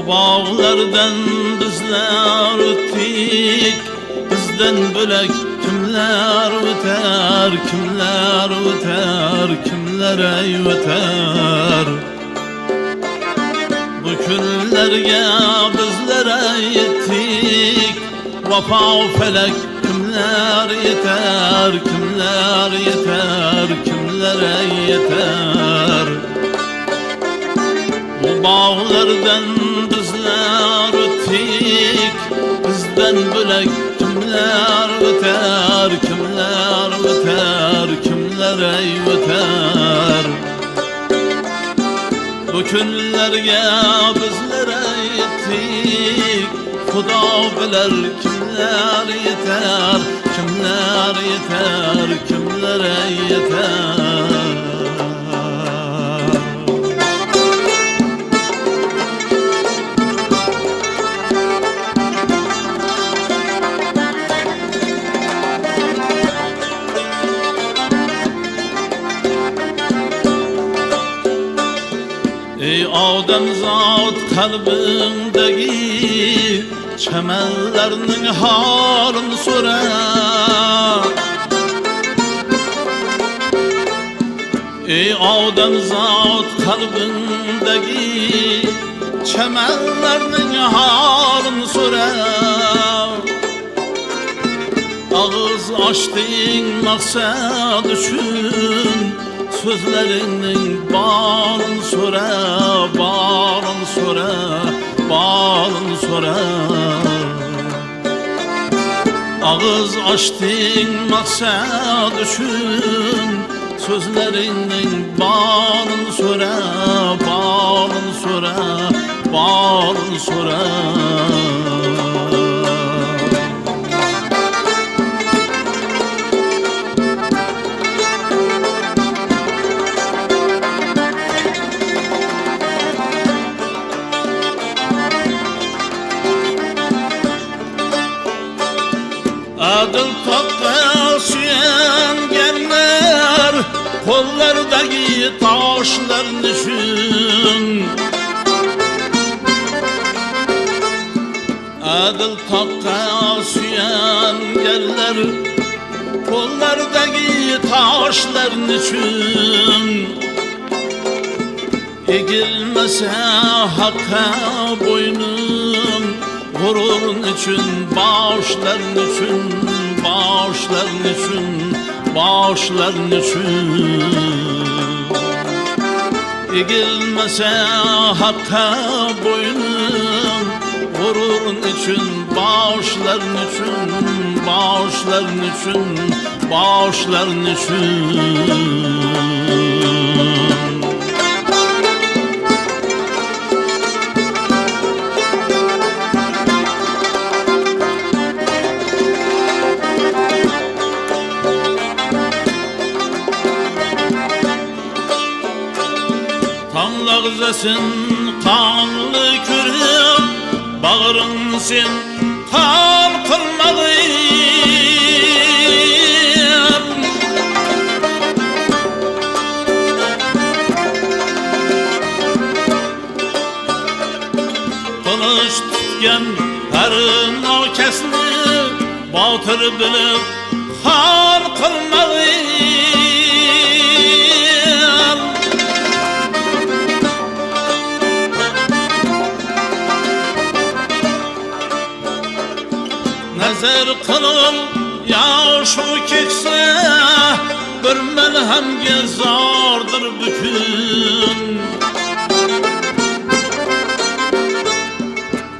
bağlardan bizler öttik, bizden bölek kimler öter, kimler öter, kimler öter. Bu günlerge bizlere yettik, vapa felek kimler yeter, kimler yeter, kimlere yeter. Bu bağlardan bizler öttik, bizden bölek kimler öter, kimler öter, kimlere öter. Bu günlerge bizlere yettik, Xudo bilir kimler yeter, kimler yeter, kimlere yeter. Ey odamzod kalbindagi çemenlerinin halini so'ra. Ey odamzod kalbindagi çemenlerinin halini so'ra. Ağız açtığın maksad üçün sözlerinin bağını so'ra, bağını so'ra, bağını so'ra. Ağız açtığın maksad üçün sözlerinin bağını so'ra, bağını so'ra, bağını so'ra. Adıl toprağa süyengenler, kollardaki taşlar düşün. Adıl toprağa süyengenler, kollardaki taşlar düşün. Egilmese hakka boynum, gururun için, bağışların için, bağışların için, bağışların için. Egilmese hakka boynum, gururun için, bağışların için, bağışların için, bağışların için. Lağzesin kanlı kürüp, bağrın sen kan kılmalıyım. Kılıç tutken herin o kesni, batır bilip kan kılmalıyım. Nazar kılın ya şu kekse, bir melhemge zardır bükün.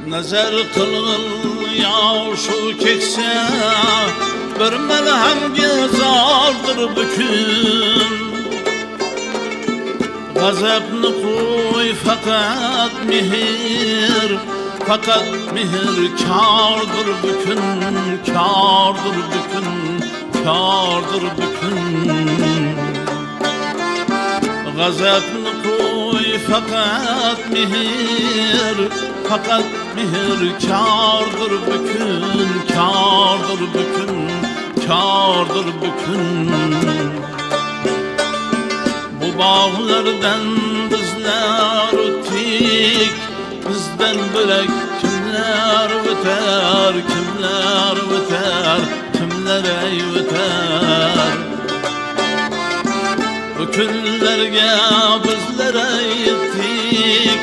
Nazar kılın ya şu kekse, bir melhemge zardır bükün. Gazabını koy fakat mihir, fakat mihir kârdır bükün, kârdır bükün, kârdır bükün. Gazabını koy fakat mihir, fakat mihir kârdır bükün, kârdır bükün, kârdır bükün. Bu bağlardan bizler öttik, bizden bölek kimler öter, kimler öter, kimler ey öter. Bu günlerge bizlere yettik,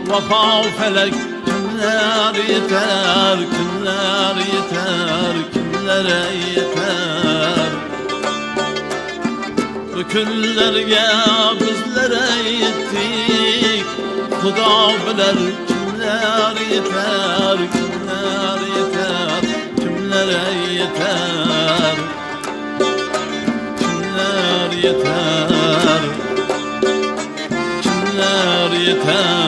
vafa felek kimler yeter, kimler yeter, kimlere yeter. Bu günlerge bizlere yettik, Xudo bilir kimler yeter, kimler yeter, kimlere yeter, kimler yeter, kimler yeter.